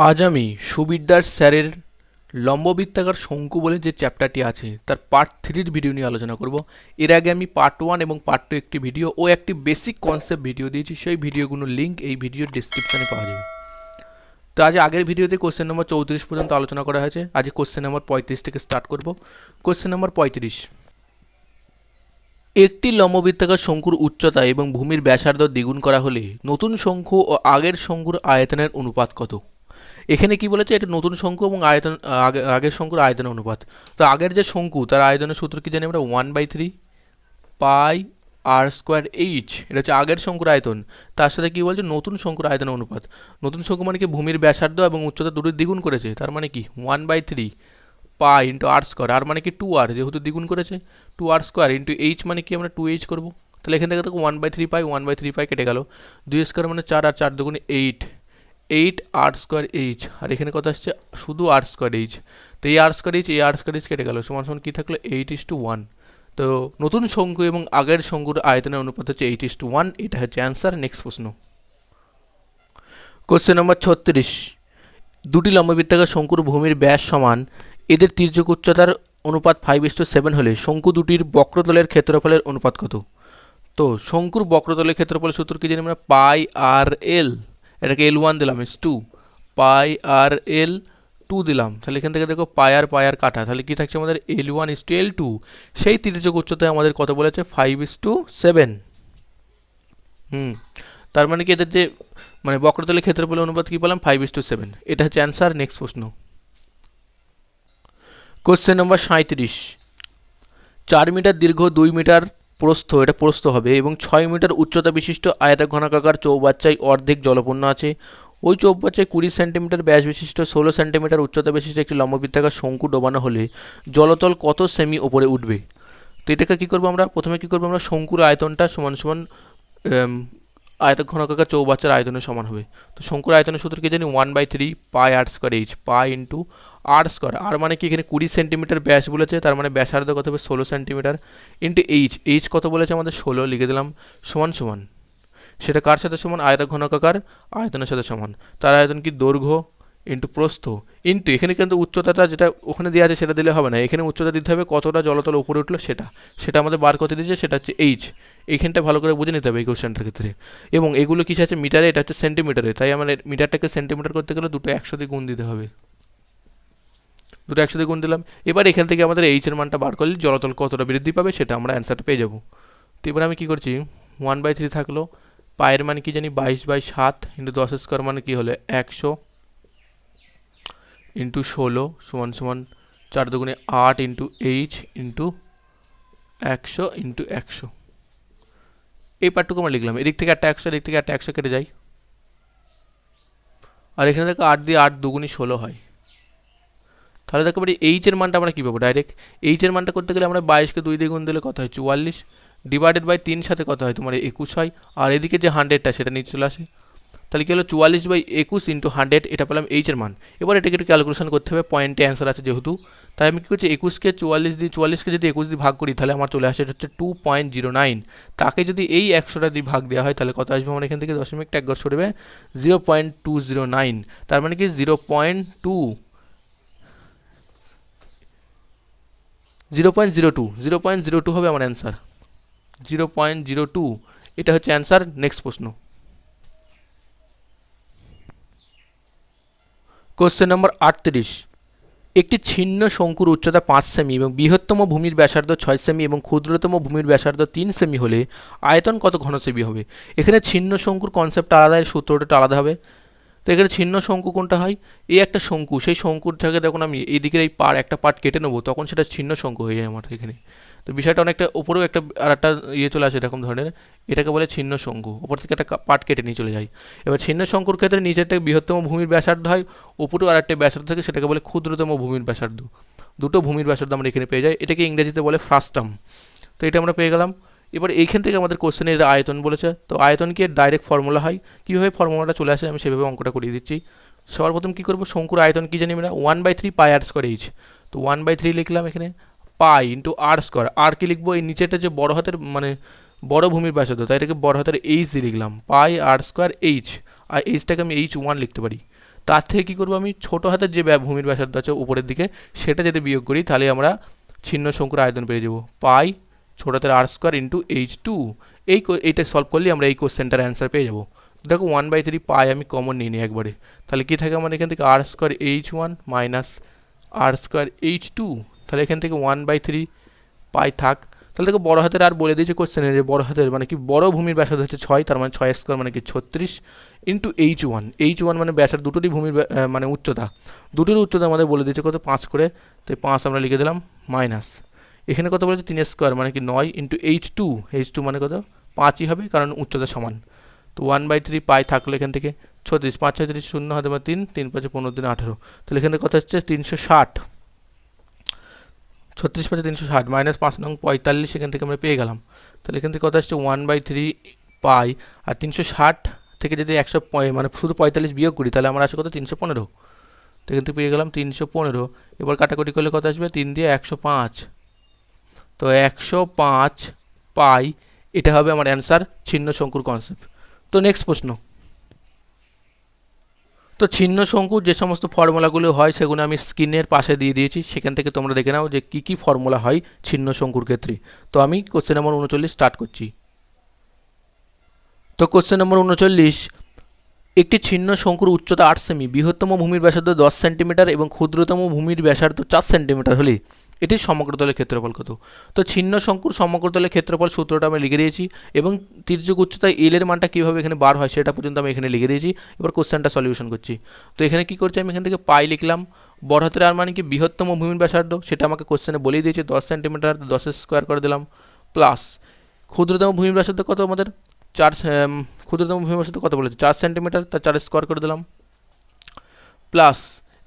আজ আমি সুবিদ্যার স্যারের লম্ববৃত্তাকার শঙ্কু বলে যে চ্যাপ্টারটি আছে তার পার্ট থ্রির ভিডিও নিয়ে আলোচনা করব। এর আগে আমি পার্ট ওয়ান এবং পার্ট টু একটি ভিডিও ও একটি বেসিক কনসেপ্ট ভিডিও দিয়েছি, সেই ভিডিওগুলোর লিঙ্ক এই ভিডিওর ডিসক্রিপশনে পাওয়া যাবে। তো আজ আগের ভিডিওতে কোশ্চেন নম্বর 34 পর্যন্ত আলোচনা করা হয়েছে, আজ কোশ্চেন নম্বর 35 থেকে স্টার্ট করব। কোশ্চেন নম্বর 35, একটি লম্ববৃত্তাকার শঙ্কুর উচ্চতা এবং ভূমির ব্যাসার্ধ দ্বিগুণ করা হলে নতুন শঙ্কু ও আগের শঙ্কুর আয়তনের অনুপাত কত? এখানে কি বলেছে, এটা নতুন শঙ্কু এবং আয়তন আগের শঙ্কুর আয়তনের অনুপাত। তো আগের যে শঙ্কু তার আয়তনের সূত্র কি জানি আমরা, 1/3 পাই আর স্কোয়ার এইচ, এটা হচ্ছে আগের শঙ্কুর আয়তন। তার সাথে কি বলছে, নতুন শঙ্কুর আয়তনের অনুপাত। নতুন শঙ্কু মানে কি, ভূমির ব্যাসার্ধ এবং উচ্চতা দুটোর দ্বিগুণ করেছে, তার মানে কি 1/3 পাই ইন্টু আর স্কোয়ার, আর মানে কি 2r, যেহেতু দ্বিগুণ করেছে 2r স্কোয়ার ইন্টু এইচ মানে কি আমরা 2h করবো। তাহলে এখান থেকে দেখো 1/3 পাই কেটে গেল, 2 স্কোয়ার মানে 4 আর 4 দুগুণে 8 আর স্কোয়ার এইচ, আর এখানে কত আসছে শুধু আর স্কোয়ার এইচ। তো এই আর স্কোয়ার এইচ কেটে গেল, সমান সমান কী থাকলো 8:1। তো নতুন শঙ্কু এবং আগের শঙ্কুর আয়তনের অনুপাত হচ্ছে 8:1, এটা হচ্ছে অ্যান্সার। নেক্সট প্রশ্ন, কোশ্চেন নম্বর 36, দুটি লম্ববৃত্তাকার শঙ্কুর ভূমির ব্যাস সমান, এদের তির্যক উচ্চতার অনুপাত 5:7 হলে শঙ্কু দুটির বক্রতলের ক্ষেত্রফলের অনুপাত কত? তো শঙ্কুর বক্রতলের ক্ষেত্রফলের সূত্র কি জানি আমরা, পাই আর এল, এটাকে L1 দিলাম, টু পাই আর L2 দিলাম। তাহলে এখান থেকে দেখো পাই আর কাটা, তাহলে কি থাকছে আমাদের L1:L2। সেই তির্যক উচ্চতায় আমাদের কত বলেছে, 5:7। তার মানে কি এদের যে মানে বক্রতলের ক্ষেত্রফলের অনুপাত কি পেলাম, 5:7, এটা হচ্ছে অ্যান্সার। নেক্সট প্রশ্ন, কোশ্চেন নম্বর 37, 4 মিটার দীর্ঘ 2 মিটার প্রস্থ, এটা প্রস্থ হবে, এবং 6 মিটার উচ্চতা বিশিষ্ট আয়তঘনাকার চৌবাচ্চায় অর্ধেক জলপূর্ণ আছে। ওই চৌবাচ্চায় 20 সেন্টিমিটার ব্যাস বিশিষ্ট 16 সেন্টিমিটার উচ্চতা বিশিষ্ট একটি লম্ববৃত্তাকার শঙ্কু ডোবানো হলে জলতল কত সেমি ওপরে উঠবে? তো এটাকে কী করবো আমরা, প্রথমে কী করবো আমরা, শঙ্কুর আয়তনটা সমান সমান আয়তঘনকাকার চৌবাচ্চার আয়তনের সমান হবে। তো শঙ্কুর আয়তনের সূত্র কি জানি, 1/3 pi r square H, pi into আর স্কোয়ার, আর মানে কি এখানে 20 সেন্টিমিটার ব্যাস বলেছে, তার মানে ব্যাসার্ধ কত হবে 16 সেন্টিমিটার, ইন্টু এইচ কত বলেছে আমাদের 16 লিখে দিলাম, সমান সমান সেটা কার সাথে সমান, আয়তঘনকাকার আয়তনের সাথে সমান। তার আয়তন কি, দৈর্ঘ্য ইন্টু প্রস্থ ইন্টু এখানে কিন্তু উচ্চতাটা যেটা ওখানে দেওয়া আছে সেটা দিলে হবে না, এখানে উচ্চতা দিতে হবে কতটা জলতল উপরে উঠলো সেটা আমাদের বার করতে দিয়েছে, সেটা হচ্ছে এইচ। এইখানটা ভালো করে বুঝে নিতে হবে এই কোশ্চেনটার ক্ষেত্রে। এবং এগুলো কিছু আছে মিটারে, এটা হচ্ছে সেন্টিমিটারে, তাই আমাদের মিটারটাকে সেন্টিমিটার করতে গেলে দুটো 100 দিয়ে গুণ দিতে হবে, দুটো 100 দিয়ে গুণ দিলাম। এবার এখান থেকে আমাদের এইচের মানটা বার করলে জলতল কতটা বৃদ্ধি পাবে সেটা আমরা অ্যান্সারটা পেয়ে যাবো। তো এবার আমি কী করছি, 1/3 থাকলো, পায়ের মানে কি জানি 22/7 ইন্টু 10 স্কোয়ার মানে কি হলে 100 ইন্টু 16 সমান সমান 4 দুগুণে 8 ইন্টু এইচ ইন্টু 100 ইন্টু 100। এই পার্টটুকু আমরা লিখলাম, এদিক থেকে একটা 100, এদিক থেকে একটা 100 কেটে যায়, আর এখানে দেখো 8 দিয়ে 8 দুগুণই 16 হয়। তাহলে দেখো এবার এইচের মানটা আমরা কী পাবো, ডাইরেক্ট এইচের মানটা করতে গেলে আমরা 22কে 2 দিয়ে গুণ দিলে কত হয় 44, ডিভাইডেড বাই 3 সাথে কত হয় তোমার 21 হয়, আর এদিকে যে 100টা সেটা নিচে চলে আসে। তাহলে কি হলো 44/21 ইন্টু 100, এটা পেলাম এইচের মান। এবার এটাকে একটু ক্যালকুলেশন করতে হবে, পয়েন্টে অ্যান্সার আছে যেহেতু, তাই আমি কী করছি 21কে 44কে যদি 21 দিয়ে ভাগ করি তাহলে আমার চলে আসে, এটা হচ্ছে 2.09। তাকে যদি এই 100টা দিয়ে ভাগ দেওয়া হয় তাহলে কত আসবে, আমার এখান থেকে দশমিকটা একবার সরবে 0.209, তার মানে কি 0.02 হবে আমার অ্যান্সার, 0.02, এটা হচ্ছে অ্যান্সার। নেক্সট প্রশ্ন, কোশ্চেন নম্বর 38, একটি ছিন্ন শঙ্কুর উচ্চতা 5 সেমি এবং বৃহত্তম ভূমির ব্যাসার্ধ 6 সেমি এবং ক্ষুদ্রতম ভূমির ব্যাসার্ধ 3 সেমি হলে আয়তন কত ঘন সেমি হবে? এখানে ছিন্ন শঙ্কুর কনসেপ্ট আলাদা, এর সূত্রটা আলাদা হবে। তো এখানে ছিন্ন শঙ্কু কোনটা হয়, এই একটা শঙ্কু, সেই শঙ্কুর থেকে যখন আমি এইদিকের এই একটা পার্ট কেটে নেবো তখন সেটা ছিন্ন শঙ্কু হয়ে যায় আমার এখানে। তো বিষয়টা অনেকটা উপরেও একটা আর একটা চলে আসে এরকম ধরনের, এটাকে বলে ছিন্ন শঙ্কু, ওপর থেকে একটা পার্ট কেটে নিয়ে চলে যায়। এবার ছিন্ন শঙ্কুর ক্ষেত্রে নিচেরটা বৃহত্তম ভূমির ব্যাসার্ধ হয়, উপরেও আর একটা ব্যাসার্ধ থাকে, সেটাকে বলে ক্ষুদ্রতম ভূমির ব্যাসার্ধ। দুটো ভূমির ব্যাসার্ধ আমরা এখানে পেয়ে যাই, এটাকে ইংরেজিতে বলে ফ্রাস্টাম। তো এটা আমরা পেয়ে গেলাম। এবার এইখান থেকে আমাদের কোশ্চেনের আয়তন বলেছে, তো আয়তন কি ডাইরেক্ট ফর্মুলা হয়, কীভাবে ফর্মুলাটা চলে আসে আমি সেভাবে অঙ্কটা করিয়ে দিচ্ছি। সবার প্রথম কী করবো, শঙ্কুর আয়তন কী জানি আমরা, 1/3 পাই আর স্কোয়ার এইচ। তো 1/3 লিখলাম এখানে, পাই ইন্টু আর স্কোয়ার, আর কি লিখবো, এই নিচেটা যে বড় হাতের মানে বড় ভূমির ব্যাসার্ধ, তাই এটাকে বড় হাতের এইচ দিয়ে লিখলাম, পাই আর স্কোয়ার এইচ, আর এইচটাকে আমি H1 লিখতে পারি। তার থেকে কী করবো, আমি ছোটো হাতের যে ভূমির ব্যাসার্ধ আছে উপরের দিকে সেটা যদি বিয়োগ করি তাহলে আমরা ছিন্ন শঙ্কুর আয়তন পেয়ে যাবো পাই ছোটো হাতের আর স্কোয়ার ইন্টু H2। এইটা সলভ করলে আমরা এই কোশ্চেনটার অ্যান্সার পেয়ে যাবো। দেখো 1/3 পাই আমি কমন নিয়ে নিই একবারে, তাহলে কী থাকে আমার এখান থেকে আর স্কোয়ার H1 মাইনাস আর স্কোয়ার H2, তাহলে এখান থেকে 1/3 পাই থাক। তাহলে দেখো বড় হাতের আর বলে দিয়েছে কোশ্চেনে যে বড় হাতের মানে কি বড় ভূমির ব্যাসার্ধ হচ্ছে 6, তার মানে 6 স্কোয়ার মানে কি 36 ইন্টু H1 মানে ব্যাসার্ধ দুটোরই ভূমির মানে উচ্চতা, দুটোর উচ্চতা আমাদের বলে দিয়েছে কত 5 করে, তো 5 আমরা লিখে দিলাম মাইনাস এখানে কত বলেছে 3 স্কোয়ার মানে কি 9 ইন্টু H2 মানে কত 5ই হবে কারণ উচ্চতা সমান। তো 1/3 পাই থাকলো এখান থেকে 36, 5 36 শূন্য হাতে বা 3, 3 5 15 দিন 18, তাহলে এখান থেকে কত হচ্ছে 360, 36 5 360 মাইনাস 5 নং 45 এখান থেকে আমরা পেয়ে গেলাম। তাহলে এখান থেকে কত আসছে 1/3 পাই, আর 360 থেকে যদি 100 মানে শুধু 45 বিয়োগ করি তাহলে আমরা আসে কত 315, তো এখান থেকে পেয়ে গেলাম 315। এবার কাটাকুটি করলে কত আসবে 3 দিয়ে 105, তো 105 পাই এটা হবে আমার অ্যান্সার ছিন্ন শঙ্কুর কনসেপ্ট। তো নেক্সট প্রশ্ন, তো ছিন্ন শঙ্কুর যে সমস্ত ফর্মুলাগুলো হয় সেগুলো আমি স্ক্রিনের পাশে দিয়ে দিয়েছি, সেখান থেকে তোমরা দেখে নাও যে কী কী ফর্মুলা হয় ছিন্ন শঙ্কুর ক্ষেত্রে। তো আমি কোশ্চেন নম্বর 39 স্টার্ট করছি। তো কোশ্চেন নম্বর 39, একটি ছিন্ন শঙ্কুর উচ্চতা 8 সেমি, বৃহত্তম ভূমির ব্যাসার্ধ 10 সেন্টিমিটার এবং ক্ষুদ্রতম ভূমির ব্যাসার্ধ 4 সেন্টিমিটার হলে এটির সমগ্রতলের ক্ষেত্রফল কত? তো ছিন্ন শঙ্কুর সমগ্রতলের ক্ষেত্রফল সূত্রটা আমি লিখে দিয়েছি এবং তির্যক উচ্চতায় এল এর মানটা কীভাবে এখানে বার হয় সেটা পর্যন্ত আমি এখানে লিখে দিয়েছি। এবার কোশ্চেনটা সলিউশন করছি। তো এখানে কী করছি আমি এখান থেকে পাই লিখলাম, বড় হাতের আর মানে কি বৃহত্তম ভূমির ব্যাসার্ধ সেটা আমাকে কোশ্চেনে বলেই দিয়েছে 10 সেন্টিমিটার, 10 স্কোয়ার করে দিলাম, প্লাস ক্ষুদ্রতম ভূমির ব্যাসার্ধ কত আমাদের 4, ক্ষুদ্রতম ভূমির ব্যাসার্ধ কত বলেছে 4 সেন্টিমিটার, তার 4 স্কোয়ার করে দিলাম, প্লাস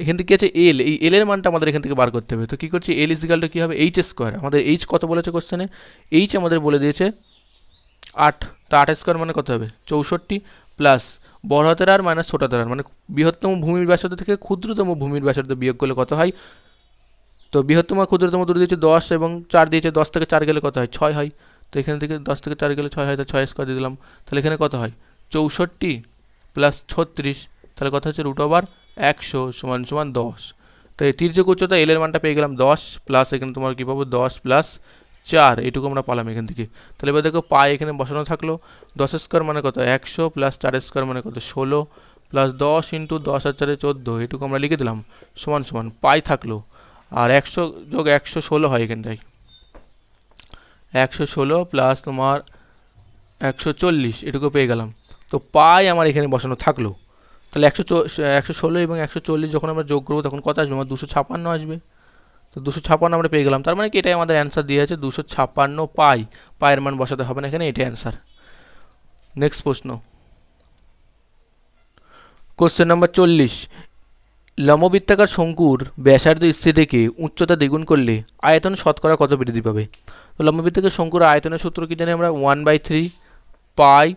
এখান থেকে কী আছে এল, এই এল এর মানটা আমাদের এখান থেকে বার করতে হবে। তো কী করছি এল ইজিক্যাল টু কী হবে এইচ স্কোয়ার, আমাদের এইচ কত বলেছে কোশ্চেনে, এইচ আমাদের বলে দিয়েছে 8, তো 8 স্কোয়ার মানে কত হবে 64, প্লাস বড় হাতের আর মাইনাস ছোট হাতের আর মানে বৃহত্তম ভূমির ব্যাসার্ধ থেকে ক্ষুদ্রতম ভূমির ব্যাসার্ধ বিয়োগ করলে কত হয়, তো বৃহত্তম আর ক্ষুদ্রতম দূরে দিয়েছে 10 এবং 4 দিয়েছে, 10 থেকে 4 গেলে কত হয় 6 হয়, তো এখান থেকে 10 থেকে 4 গেলে 6 হয়, তো 6 স্কোয়ার দিয়ে দিলাম, তাহলে এখানে কত হয় 64 প্লাস 36, তাহলে কত হচ্ছে √100 সমান সমান 10। তো এই তির্যক উচ্চতা এল এর মানটা পেয়ে গেলাম 10, প্লাস এখানে তোমার কী পাবো 10 প্লাস 4, এইটুকু আমরা পালাম এখান থেকে। তাহলে এবার দেখো পাই এখানে বসানো থাকলো, 10 স্কোয়ার মানে কত 100, প্লাস 4 স্কোয়ার মানে কত 16, প্লাস 10 ইন্টু 10 আর 4 14, এইটুকু আমরা লিখে দিলাম সমান সমান পাই থাকলো, আর 100 যোগ 116 হয় এখানটায় 116 প্লাস তোমার 140, এটুকু পেয়ে গেলাম। তো পাই আমার এখানে বসানো থাকলো, তাহলে 116 এবং 140 যখন আমরা যোগ করবো তখন কত আসবে আমার 256 আসবে, তো 256 আমরা পেয়ে গেলাম, তার মানে কি এটাই আমাদের অ্যান্সার দিয়ে আছে 256 পাই, পায়ের মান বসাতে হবে না এখানে, এটাই অ্যান্সার। নেক্সট প্রশ্ন, কোশ্চেন নাম্বার 40, লম্ববৃত্তাকার শঙ্কুর ব্যাসার্ধ স্থির রেখে উচ্চতা দ্বিগুণ করলে আয়তন শতকরা কত বৃদ্ধি পাবে? তো লম্ববৃত্তাকার শঙ্কুর আয়তনের সূত্র কি জানি আমরা 1/3 পাই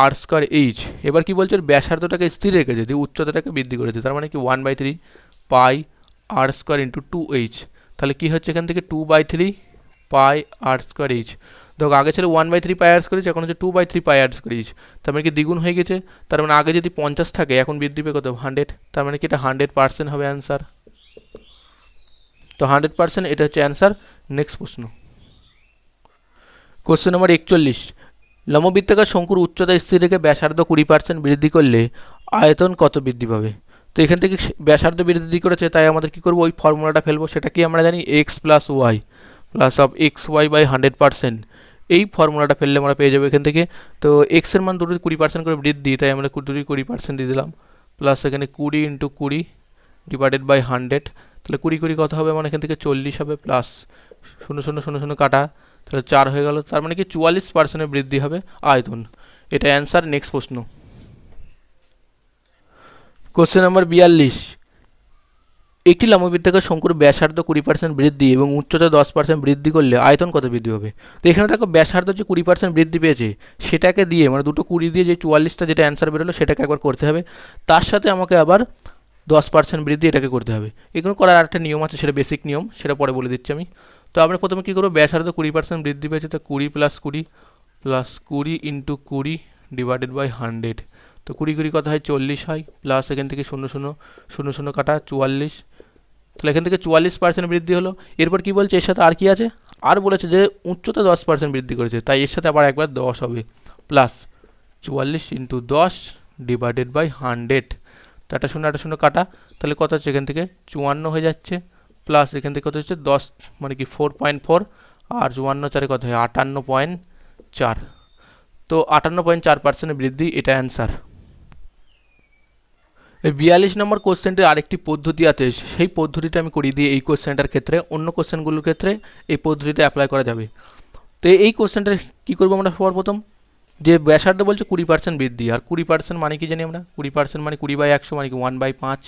আর স্কোয়ার এইচ। এবার কি বলছে ব্যাসার্ধটাকে স্থির রেখেছে দিয়ে উচ্চতাটাকে বৃদ্ধি করেছে, তার মানে কি 1/3 pi r square into 2h, তাহলে কি হচ্ছে এখান থেকে 2/3 পাই আর স্কোয়ার এইচ। দেখো আগে ছিল 1/3 পাই আর স্কোয়ার এইচ, এখন হচ্ছে 2/3 পাই আর স্কোয়ার এইচ, তার মানে কি দ্বিগুণ হয়ে গেছে, তার মানে আগে যদি 50 থাকে এখন বৃদ্ধি পেয়ে কত 100, তার মানে কি এটা 100% হবে অ্যান্সার। তো 100% এটা হচ্ছে অ্যান্সার। নেক্সট প্রশ্ন, কোশ্চেন নম্বর 41, লম্ববৃত্তাকার শঙ্কুর উচ্চতা স্থির রেখে ব্যাসার্ধ 20% বৃদ্ধি করলে আয়তন কত বৃদ্ধি পাবে? তো এখান থেকে ব্যাসার্ধ বৃদ্ধি করেছে তাই আমাদের কী করবো ওই ফর্মুলাটা ফেলবো, সেটা কি আমরা জানি X plus Y plus of X Y by 100%, এই ফর্মুলাটা ফেললে আমরা পেয়ে যাবো এখান থেকে। তো এক্সের মান দুটোর 20% করে বৃদ্ধি, তাই আমরা দুটোরই 20% দিয়ে দিলাম, প্লাস এখানে 20 ইন্টু 20 ডিভাইডেড বাই 100, তাহলে 20 কত হবে মানে এখান থেকে 40 হবে, প্লাস 0 0 0 0 কাটা, তাহলে 4 হয়ে গেল, তার মানে কি 44% বৃদ্ধি হবে আয়তন, এটা অ্যান্সার। নেক্সট প্রশ্ন, কোশ্চেন নাম্বার 42, একটি লম্ববৃত্তাকার শঙ্কুর ব্যাসার্ধ 20% বৃদ্ধি এবং উচ্চতা 10% বৃদ্ধি করলে আয়তন কত বৃদ্ধি হবে? তো এখানে দেখো ব্যাসার্ধ যে 20% বৃদ্ধি পেয়েছে সেটাকে দিয়ে মানে দুটো 20 দিয়ে যে 44টা যেটা অ্যান্সার বেরোলো সেটাকে একবার করতে হবে, তার সাথে আমাকে আবার 10% বৃদ্ধি এটাকে করতে হবে। এগুলো করার আরেকটা নিয়ম আছে, সেটা বেসিক নিয়ম, সেটা পরে বলে দিচ্ছি আমি। তো আমরা প্রথমে কী করবো ব্যাসার্ধ 20% বৃদ্ধি পেয়েছে, তো 20 plus 20 plus 20 into 20 divided by 100, তো তো 20 20 কত হয় 40 হয়, প্লাস এখান থেকে 0 0 0 0 কাটা 44, তাহলে এখান থেকে 44% বৃদ্ধি হলো। এরপর কি বলছে এর সাথে আর কি আছে, আর বলেছে যে উচ্চতা 10% বৃদ্ধি করেছে, তাই এর সাথে আবার একবার 10 হবে, প্লাস 44 ইন্টু 10 ডিভাইডেড বাই 100, তো 8 0 8 0 কাটা, তাহলে কত হচ্ছে এখান থেকে 54 হয়ে যাচ্ছে, প্লাস এখান থেকে কত হচ্ছে 10 মানে কি 4.4, আর 54 4 কত হয় 58.4, তো 58.4% বৃদ্ধি, এটা অ্যান্সার। এই 42 নম্বর কোশ্চেনটির আরেকটি পদ্ধতি আছে, সেই পদ্ধতিটা আমি করিয়ে দিই এই কোশ্চেনটার ক্ষেত্রে, অন্য কোশ্চেনগুলোর ক্ষেত্রে এই পদ্ধতিটা অ্যাপ্লাই করা যাবে। তো এই কোশ্চেনটার কী করবো আমরা, সর্বপ্রথম যে ব্যাসার্ধ বলছে 20% বৃদ্ধি, আর 20% মানে কি জানি আমরা, 20% মানে 20/100 মানে কি 1/5,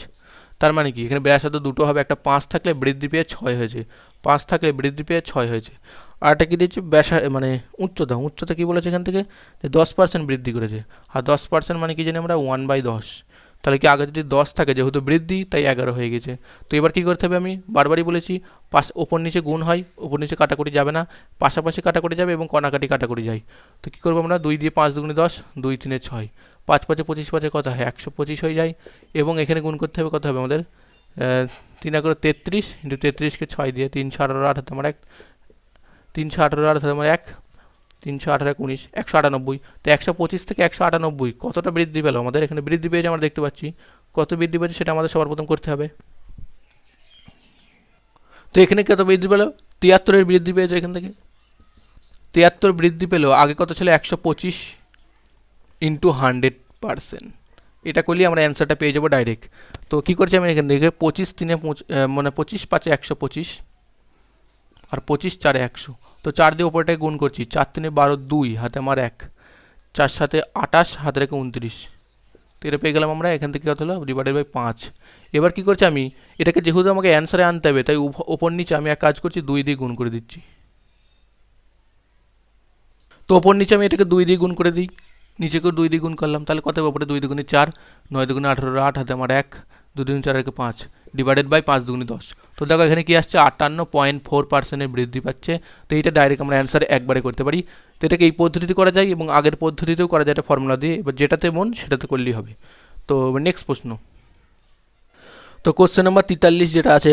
তার মানে কি এখানে ব্যাসার্ধ দুটো হবে, একটা 5 থাকলে বৃদ্ধি পেয়ে 6 হয়েছে, 5 থাকলে বৃদ্ধি পেয়ে 6 হয়েছে, আর একটা কী দিচ্ছে মানে উচ্চতা, উচ্চতা কী বলেছে এখান থেকে যে 10% বৃদ্ধি করেছে, আর 10% মানে কি জানি আমরা 1/10, তাহলে কি আগে যদি 10 থাকে যেহেতু বৃদ্ধি তাই 11 হয়ে গেছে। তো এবার কী করতে হবে, আমি বারবারই বলেছি ওপর নিচে গুণ হয়, ওপর নিচে কাটাকুটি যাবে না, পাশাপাশি কাটাকুটি যাবে এবং কণাকাটি কাটাকুটি যায়। তো কী করবো আমরা, 2 দিয়ে 5 দুগুণে 10, 2 3 6, 5 5 25 5 কত হয় 125 হয়ে যায়, এবং এখানে গুণ করতে হবে কত হবে আমাদের 3 করে 33 ইন্টু 33কে 6 দিয়ে 3 6 18 8 আমার 1, 3 6 18 8 আমার 1, 3 6 18 19 198, তো 125 থেকে 198 কতটা বৃদ্ধি পেলো আমাদের, এখানে বৃদ্ধি পেয়েছে আমরা দেখতে পাচ্ছি, কত বৃদ্ধি পেয়েছে সেটা আমাদের সবার প্রথম করতে হবে। তো এখানে কত বৃদ্ধি পেলো, 73 বৃদ্ধি পেয়েছে, এখান থেকে 73 বৃদ্ধি পেলো, আগে কত ছিল 125 ইন্টু 100%, এটা করলেই আমরা অ্যান্সারটা পেয়ে যাবো ডাইরেক্ট। তো কী করছি আমি এখান থেকে 25 3 মানে 25 5 125, আর 25 4 100, তো 4 দিয়ে ওপরটাকে গুণ করছি, 4 3 12 2 হাতে আমার 1, 4 7 28 হাতে রেখে 29, তো এটা পেয়ে গেলাম আমরা, এখান থেকে কত হলো ডিভাইডেড বাই 5। এবার কী করছি আমি এটাকে যেহেতু আমাকে অ্যান্সারে আনতে হবে, তাই ওপর নিচে আমি এক কাজ করছি 2 দিয়ে গুণ করে দিচ্ছি, তো ওপর নিচে আমি এটাকে 2 দিয়ে গুণ করে দিই, নিচেকেও 2 দিয়ে গুণ করলাম, তাহলে কত হবে ওপরে 2 দুগুণে 4, 9 দুগুণে 18 8 হাতে আমার 1, 2 দুগুণে 4 রেখে 5 ডিভাইডেড বাই 5 দুগুণে 10, তো দেখো এখানে কি আসছে 58.4% বৃদ্ধি পাচ্ছে। তো এইটা ডাইরেক্ট আমরা অ্যান্সার একবারে করতে পারি। তো এটাকে এই পদ্ধতিতে করা যায় এবং আগের পদ্ধতিতেও করা যায়, এটা ফর্মুলা দিয়ে, এবার যেটাতে মন সেটাতে করলেই হবে। তো নেক্সট প্রশ্ন, তো কোশ্চেন নাম্বার 43 যেটা আছে,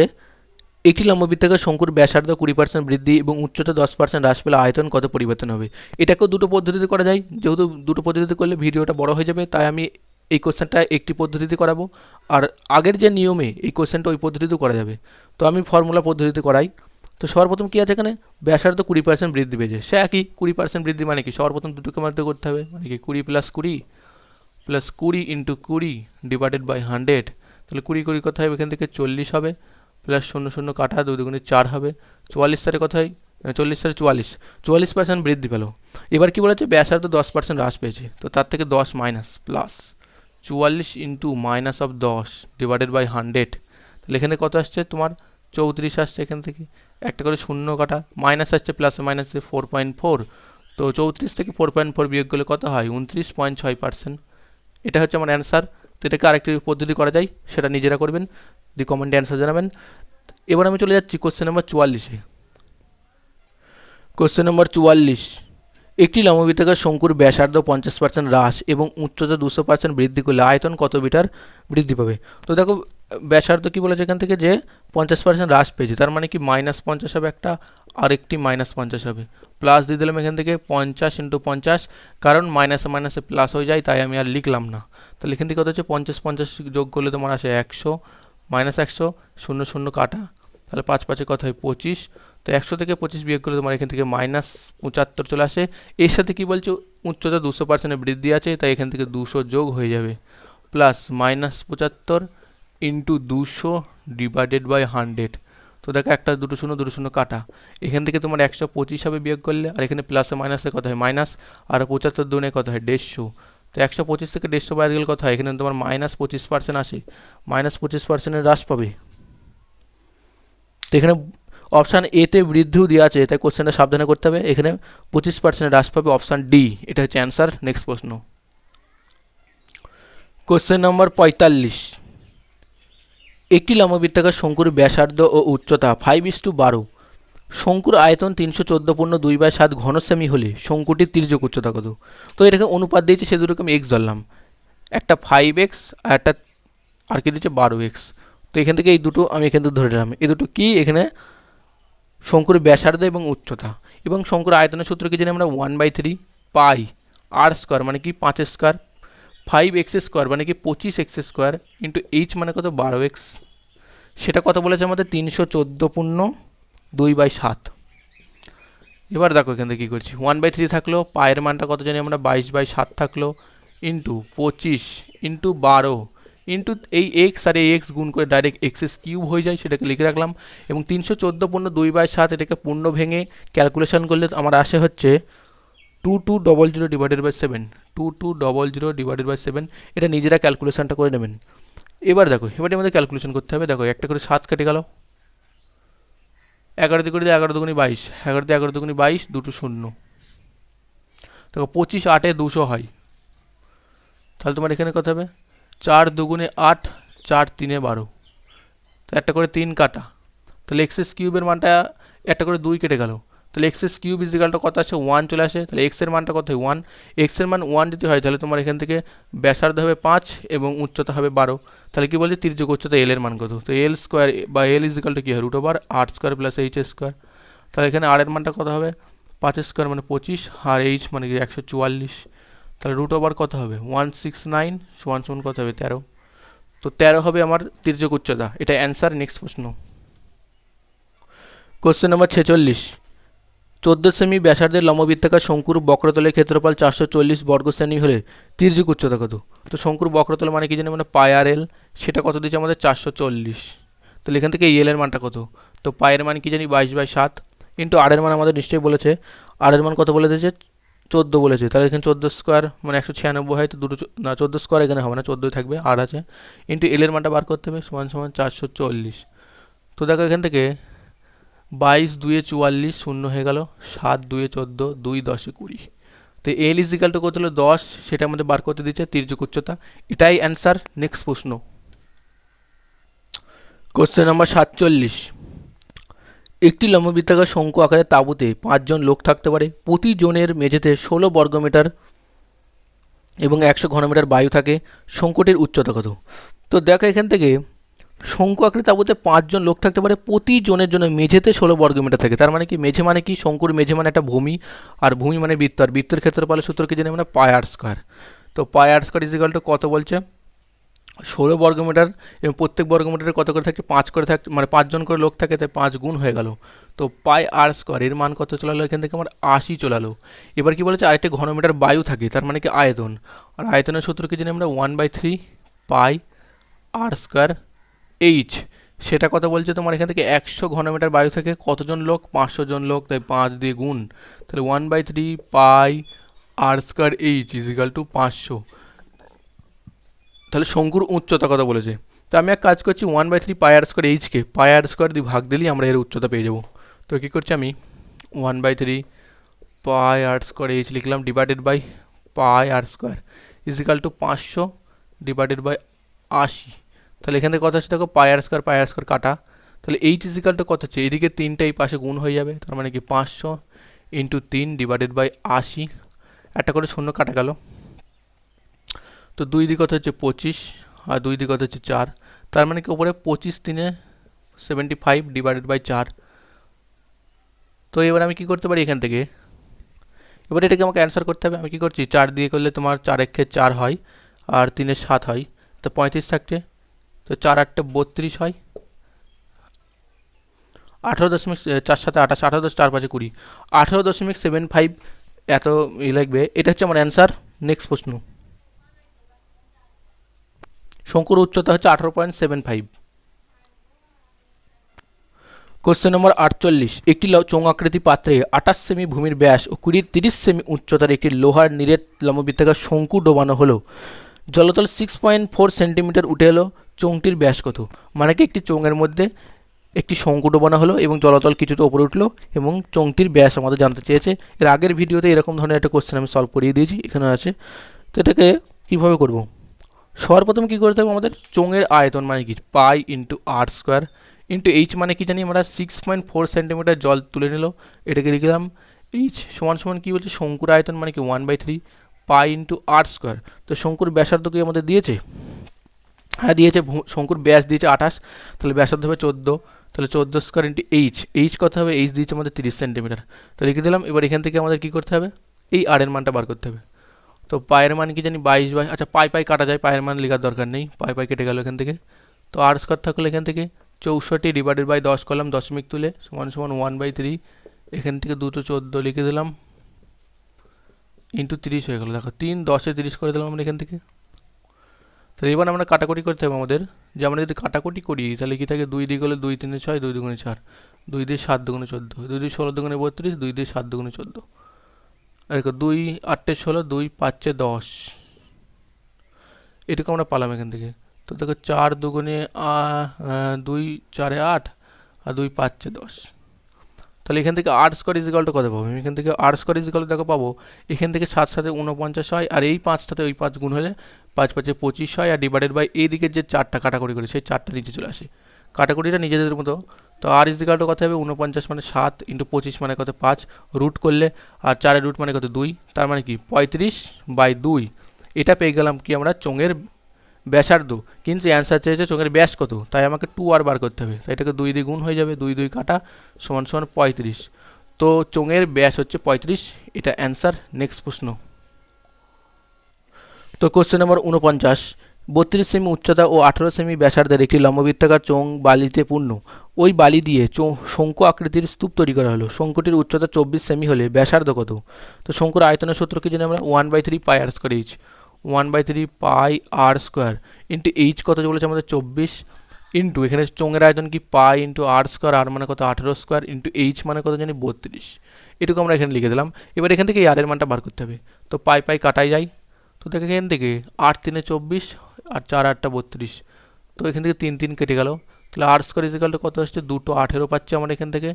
একটি লম্ববৃত্তাকার শঙ্কুর ব্যাসার্ধ 20% বৃদ্ধি এবং উচ্চতা 10% হ্রাস পেলে আয়তন কত পরিবর্তন হবে। এটাকেও দুটো পদ্ধতিতে করা যায়, যেহেতু দুটো পদ্ধতিতে করলে ভিডিওটা বড় হয়ে যাবে, তাই আমি এই কোশ্চেনটা একটি পদ্ধতিতে করাবো, আর আগের যে নিয়মে এই কোশ্চেনটা ওই পদ্ধতিতেও করা যাবে। তো আমি ফর্মুলা পদ্ধতিতে করাই। তো সর্বপ্রথম কী আছে এখানে, ব্যাসার্ধ 20% বৃদ্ধি পেয়েছে, সে একই 20% বৃদ্ধি মানে কি সর্বপ্রথম দুটোকে মধ্যে করতে হবে, মানে কি 20 প্লাস 20 ইন্টু 20 ডিভাইডেড বাই 100, তাহলে 20 20 কত হবে এখান থেকে 40 হবে, প্লাস 0 0 কাটা 2 দুগুণে 4 হবে, 44 সালে কত হয় 40 সালে 44% বৃদ্ধি পেল। এবার কি বলেছে ব্যাসার্ধ 10% হ্রাস পেয়েছে, তো তার থেকে 10 minus plus 44 into minus of 10 divided by 100, তাহলে এখানে কত আসছে তোমার 34 আসছে, এখান থেকে একটা করে শূন্য কাটা, মাইনাস আসছে প্লাস মাইনাসে 4.4, তো 34 থেকে 4.4 বিয়োগ করলে কত হয় 29.6%, এটা হচ্ছে আমার অ্যান্সার। তো এটাকে আরেকটি পদ্ধতি করা যায়, সেটা নিজেরা করবেন, দি কমেন্টে অ্যান্সার জানাবেন। এবার আমি চলে যাচ্ছি কোশ্চেন নাম্বার 44-এ। কোশ্চেন নাম্বার 44, একটি লম্ববৃত্তাকার শঙ্কুর ব্যাসার্ধ 50% হ্রাস এবং উচ্চতা 200% বৃদ্ধি করলে আয়তন কত মিটার বৃদ্ধি পাবে। তো দেখো ব্যাসার্ধ কি বলেছে এখান থেকে যে 50% হ্রাস পেয়েছে, তার মানে কি -50 হবে একটা, আর একটি -50 হবে, প্লাস দিয়ে দিলাম এখান থেকে 50 ইন্টু 50, কারণ মাইনাসে মাইনাসে প্লাস হয়ে যায় তাই আমি আর লিখলাম না। তাহলে এখান থেকে কত হচ্ছে 50 50 যোগ করলে তোমার আসে 100, -100 0 0 কাটা, তাহলে 5 5 কত হয় 25, তো 100 থেকে 25 বিয়োগ করলে তোমার এখান থেকে -75 চলে আসে। এর সাথে কি বলছে উচ্চতা 200% বৃদ্ধি আছে, তাই এখান থেকে 200 যোগ হয়ে যাবে, প্লাস -75 ইন্টু 200 ডিভাইডেড বাই 100, তো দেখো একটা দুটো শূন্য কাটা, এখান থেকে তোমার 125 হবে বিয়োগ করলে, আর এখানে প্লাসে মাইনাসে কত হয় মাইনাস, আর 75 দুনে কত হয় 150, তো 125 থেকে 150 বাদ গেলে কত হয় এখানে তোমার -25% আসে, -25% হ্রাস পাবে। তো এখানে অপশান এতে বৃদ্ধিও দেওয়া আছে, তাই কোশ্চেনটা সাবধানে করতে হবে, এখানে 25% হ্রাস পাবে, অপশান ডি এটা হচ্ছে অ্যান্সার। নেক্সট প্রশ্ন, কোশ্চেন নম্বর 45, একটি লম্ববৃত্তাকার শঙ্কুর ব্যাসার্ধ ও উচ্চতা 5:12, শঙ্কুর আয়তন 314.2/7 ঘন সেমি হলে শঙ্কুটির তির্যক উচ্চতা কত। তো এটাকে অনুপাত দিয়েছে, সে দুটোকে আমি এক্স ধরলাম, একটা 5x আর একটা আর কি দিচ্ছে 12x। তো এখান থেকে এই দুটো আমি এখান থেকে ধরে নিলাম, এই দুটো কি এখানে শঙ্কুর ব্যাসার্ধ এবং উচ্চতা। এবং শঙ্কুর আয়তনের সূত্র কি জানি আমরা 1/3 পাই আর স্কোয়ার মানে কি 5 স্কোয়ার, 5x স্কোয়ার মানে কি 25x স্কোয়ার ইন্টু এইচ মানে কত 12x, সেটা কত বলেছে আমাদের 314.2/7। এবার দেখো এখান থেকে কী করছি, 1/3 থাকলো, পায়ের মানটা কত জানি আমরা 22/7 থাকলো, ইন্টু 25 ইন্টু 12 ইন্টু এই এক্স আর এই এক্স গুণ করে ডাইরেক্ট এক্সএস কিউব হয়ে যায়, সেটাকে লিখে রাখলাম। এবং 314.2/7 এটাকে পূর্ণ ভেঙে ক্যালকুলেশন করলে আমার আসে হচ্ছে 2200 ডিভাইডেড বাই 7, 2200 ডিভাইডেড বাই 7। এটা নিজেরা ক্যালকুলেশনটা করে নেবেন। এবার দেখো, এবারে আমাদের ক্যালকুলেশন করতে হবে। দেখো একটা করে 7 কেটে গেল, 11 দিয়ে করে দিয়ে 11 দুগুনি 22, 11 দিয়ে 11 দুগুনি 22, দুটো শূন্য। দেখো 25 8 200 হয়, তাহলে তোমার এখানে কত হবে 4 দুগুণে 8, 4 3 12, তো একটা করে 3 কাটা, তাহলে এক্সএস কিউবের মানটা একটা করে 2 কেটে গেল, তাহলে এক্সএস কিউব ইজিক্যালটা কত আসে 1 চলে আসে। তাহলে এক্সের মানটা কত হয় 1, এক্সের মান 1 যদি হয় তাহলে তোমার এখান থেকে ব্যাসার্ধ হবে 5 এবং উচ্চতা হবে 12। তাহলে কি বলছে তির্যক উচ্চতা এল এর মান কত, তো এল স্কোয়ার বা এল ইজিক্যালটা কী হয় √r square plus H square. তাহলে এখানে আর এর মানটা কত হবে 5 স্কোয়ার মানে 25 আর এইচ মানে কি 144, তাহলে √r কত হবে 169 সমান সমান কত হবে 13। তো 13 হবে আমার তির্যক উচ্চতা, এটা অ্যান্সার। নেক্সট প্রশ্ন, কোশ্চেন নম্বর 46, 14 সেমি ব্যাসার্ধের লম্ববৃত্তাকার শঙ্কুর বক্রতলের ক্ষেত্রফল 440 বর্গ সেমি হলে তির্যক উচ্চতা কত। তো শঙ্কুর বক্রতল মানে কি জানি মানে পাই আর এল, সেটা কত দিচ্ছে আমাদের 440। তাহলে এখান থেকে এল এর মানটা কত, তো পায়ের মান কি জানি 22/7 ইন্টু আর এর মান আমাদের নিশ্চয়ই বলেছে, আর এর মান কত বলে দিয়েছে 14 বলেছে, তাহলে এখানে 14 স্কোয়ার মানে 196 হয়, তো দুটো না 14 স্কোয়ার এখানে হবে না, 14 থাকবে আর আছে, ইন্টু এল এর মানটা বার করতে হবে সমান সমান 440। তো দেখো এখান থেকে 22 2 44 শূন্য হয়ে গেল, 7 2 14, 2 10 20, তো এল ইজিক্যাল টু কত হলো 10, সেটা আমাদের বার করতে দিচ্ছে তির্যক উচ্চতা, এটাই অ্যান্সার। নেক্সট প্রশ্ন, কোশ্চেন নাম্বার 47, একটি লম্ববৃত্তাকার শঙ্কু আকারের তাঁবুতে 5 জন লোক থাকতে পারে, প্রতি জনের মেঝেতে 16 বর্গমিটার এবং 100 ঘনমিটার বায়ু থাকে, শঙ্কুটির উচ্চতা কত। তো দেখো এখান থেকে শঙ্কু আকৃতি তাঁবুতে 5 জন লোক থাকতে পারে, প্রতি জনের জন্য মেঝেতে 16 বর্গমিটার থাকে। তার মানে কি মেঝে মানে কি, শঙ্কুর মেঝে মানে একটা ভূমি, আর ভূমি মানে বৃত্ত, আর বৃত্তের ক্ষেত্রফলের সূত্র কি জানি আমরা পাই আর স্কোয়ার। তো পাই আর স্কোয়ার ইজিক্যাল টু কত বলছে 16 বর্গমিটার, এবং প্রত্যেক বর্গমিটারে কত করে থাকছে 5 করে থাকছে, মানে 5 জন করে লোক থাকে, তাই 5 গুণ হয়ে গেল। তো পাই আর স্কোয়ার এর মান কত চলে এলো, এখান থেকে আমার 80 চলে এলো। এবার কি বলেছে আরেকটি ঘনমিটার বায়ু থাকে, তার মানে কি আয়তন, আর আয়তনের সূত্র কি জানি আমরা 1/3 পাই আর স্কোয়ার এইচ, সেটা কত বলছে তোমার এখান থেকে 100 ঘনমিটার বায়ু থেকে কতজন লোক 500 জন লোক, তাই 5 দিয়ে গুণ, তাহলে 1/3 pi r square H is equal to 500। তাহলে শঙ্কুর উচ্চতা কথা বলেছে, তো আমি এক কাজ করছি 1/3 পাই আর স্কোয়ার এইচকে পাই আর স্কোয়ার দিয়ে ভাগ দিলেই আমরা এর উচ্চতা পেয়ে যাবো। তো কী করছি আমি 1/3 পাই আর স্কোয়ার এইচ লিখলাম divided by pi r square is equal to 500 divided by 80। তাহলে এখান থেকে কত হচ্ছে দেখো পাই আর স্কোয়ার কাটা, তাহলে এইচ ইজিক্যাল টু কত হচ্ছে এদিকে 3টা এই পাশে গুণ হয়ে যাবে, তার মানে কি 500 ইন্টু 3 ডিভাইডেড বাই 80, একটা করে শূন্য কাটা গেল, তো 2 দিক কত হচ্ছে 25 আর 2 দিক কত হচ্ছে 4, তার মানে কি উপরে 25 3 75 ডিভাইডেড বাই 4। তো এবার আমি কি করতে পারি এখান থেকে, এবার এটাকে আমাকে অ্যান্সার করতে হবে। আমি কি করছি 4 দিয়ে করলে তোমার 4 একে 4 হয় আর 3 7 হয়, তো 35 থাকছে, তো 4 8 32 হয়, 18.4 7 28, 18 10 4 5 20, 18.75 এত লাগবে, এটা হচ্ছে আমার অ্যান্সার। নেক্সট প্রশ্ন, শঙ্কুর উচ্চতা হচ্ছে 18.75। কোশ্চেন নম্বর 48, একটি চৌঙ্গাকৃতি পাত্রে 28 সেমি ভূমির ব্যাস ও 30 সেমি উচ্চতার একটি লোহার নিরেট লম্ববৃত্তাকার শঙ্কু ডোবানো হলো, জলতল 6.4 সেন্টিমিটার উঠে এলো, চোঙটির ব্যাস কত। মানে কি একটি চোঙের মধ্যে একটি শঙ্কু ডোবানো হলো এবং জলতল কিছুটা উপরে উঠলো এবং চোঙটির ব্যাস আমাদের জানতে চেয়েছে। এর আগের ভিডিওতে এরকম ধরনের একটা কোশ্চেন আমি সলভ করিয়ে দিয়েছি, এখানে আছে। তো এটাকে কীভাবে করব, সবার প্রথমে কী করতে হবে আমাদের চোঙের আয়তন মানে কি পাই ইন্টু আর স্কোয়ার ইন্টু এইচ মানে কি জানি আমরা 6.4 সেন্টিমিটার জল তুলে নিল, এটাকে লিখলাম এইচ সমান সমান কী বলছে শঙ্কুর আয়তন মানে কি 1/3 পাই ইন্টু আর স্কোয়ার। তো শঙ্কুর ব্যাসার্ধ কি আমাদের দিয়েছে? হ্যাঁ দিয়েছে। শঙ্কুর ব্যাস দিয়েছে 28, তাহলে ব্যাসার্ধ হবে 14, তাহলে 14 স্কোয়ার ইন্টু এইচ কত হবে? এইচ দিয়েছে আমাদের 30 সেন্টিমিটার। তো লিখে দিলাম। এবার এখান থেকে আমাদের কী করতে হবে? এই আর এর মানটা বার করতে হবে। তো পায়ের মান কি জানি 22, আচ্ছা পাই কাটা যায়, পায়ের মান লেখার দরকার নেই, পাই কেটে গেল এখান থেকে। তো আর স্কোয়ার থাকলে এখান থেকে 64 ডিভাইডেড বাই 10 করলাম, দশমিক তুলে সমান সমান 1/3, এখান থেকে 214 লিখে দিলাম ইন্টু 30 হয়ে গেলো। দেখো 3 10-এ 30 করে দিলাম আমরা এখান থেকে। তাহলে এবার আমরা কাটাকুটি করতে হবে আমাদের, যে আমরা যদি কাটাকুটি করি তাহলে কি থাকে? 2 দিক হলে 2 3 6, 2 2 4, 2 দিয়ে 7 2 14, 2 দিয়ে 16 2 32, 2 দিয়ে 7 2 14, দেখো 2 8 16, 2 5 10, এটুকু আমরা পালাম এখান থেকে। তো দেখো 4 2 2 4 8 আর 2 5 10। তাহলে এখান থেকে আর স্কোয়ার ইজিক্যালটা কত পাবো? এখান থেকে আর স্কোয়ার ইজিক্যাল দেখো পাবো এখান থেকে 7 7 49 হয়, আর এই 5 সাথে ওই 5 গুণ হলে 5 5 25 হয়, আর ডিভাইডেড বাই এই দিকের যে 4টা কাটাকুটি করি সেই 4টা নিচে চলে আসে, কাটাকুটিটা নিজেদের মতো। তো আর ইজিক্যালটা কত হবে? 49 মানে 7 ইন্টু 25 মানে কত? 5, রুট করলে, আর 4-এর রুট মানে কত? 2, তার মানে কি 35/2। এটা পেয়ে গেলাম কি আমরা? চোঙের ব্যাসার্ধ। কিন্তু অ্যান্সার চেয়েছে চোঙের ব্যাস কত, তাই আমাকে 2r বার করতে হবে। তাই এটাকে 2 দিয়ে গুণ হয়ে যাবে, 2 2 কাটা সমান সমান 35। তো চোঙের ব্যাস হচ্ছে 35, এটা অ্যান্সার। নেক্সট প্রশ্ন। তো কোশ্চেন নম্বর 49, 32 সেমি উচ্চতা ও 18 সেমি ব্যাসার্ধের একটি লম্ববৃত্তাকার চোঙ বালিতে পূর্ণ। ওই বালি দিয়ে শঙ্কু আকৃতির স্তূপ তৈরি করা হলো। শঙ্কুটির উচ্চতা 24 সেমি হলে ব্যাসার্ধ কত? তো শঙ্কুর আয়তনের সূত্র কি জানি আমরা? 1/3 pi r square H, 1/3 pi r square into H কত বলেছে আমাদের? 24, ইন্টু এখানে চোঙের আয়তন কি? পাই ইন্টু আর স্কোয়ার, আর মানে কত? 18 স্কোয়ার, ইন্টু এইচ মানে কত জানি? 32। এটুকু আমরা এখানে লিখে দিলাম। এবার এখান থেকে এই আর এর মানটা বার করতে হবে। তো পাই কাটাই যায়। তো দেখে এখান থেকে 8 3 24 আর 4 8 32, তো এখান থেকে 3 3 কেটে গেল। তাহলে আর স্কোয়ার ইজিক্যালটা কত আসছে? 2 18 পাচ্ছি আমরা এখান থেকে,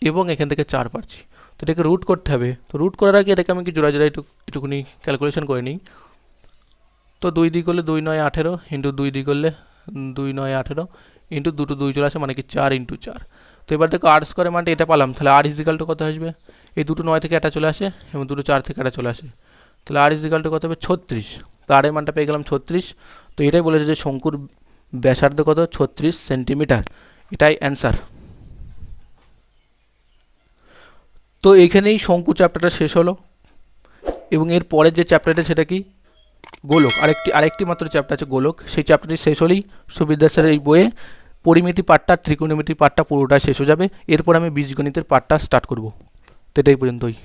এবং এখান থেকে 4 পাচ্ছি। তো এটাকে রুট করতে হবে। তো রুট করার আগে এটাকে আমি কি জোড়া একটুখানি ক্যালকুলেশন করে নিই। তো 2 দিক করলে 2 9 18, ইন্টু 2 দিক করলে 2 9 18, ইন্টু 2 2 চলে আসে, মানে কি 4 ইন্টু 4। তো এবার দেখো আর স্কোয়ারের মানটা এটা পালাম, তাহলে আর ইজিক্যালটা কত আসবে? এই 2 9 থেকে এটা চলে আসে, এবং 2 4 থেকে এটা চলে আসে, তাহলে আর ইজিক্যালটা কত হবে? 36। তো আর এর মানটা পেয়ে গেলাম 36। তো এটাই বলেছে যে শঙ্কুর ব্যাসার্ধ কত? 36 সেন্টিমিটার, এটাই অ্যান্সার। তো এইখানেই শঙ্কু চ্যাপ্টারটা শেষ হলো, এবং এর পরের যে চ্যাপ্টারটা সেটা কি? গোলক। আরেকটি মাত্র চ্যাপ্টার আছে গোলক। সেই চ্যাপ্টারটি শেষ হলেই সুবিদ্যা স্যারের এই বইয়ে পরিমিতি পার্টটা, ত্রিকোণমিতি পার্টটা পুরোটা শেষ হয়ে যাবে। এরপর আমি বীজগণিতের পার্টটা স্টার্ট করব। তো এটাই পর্যন্তই।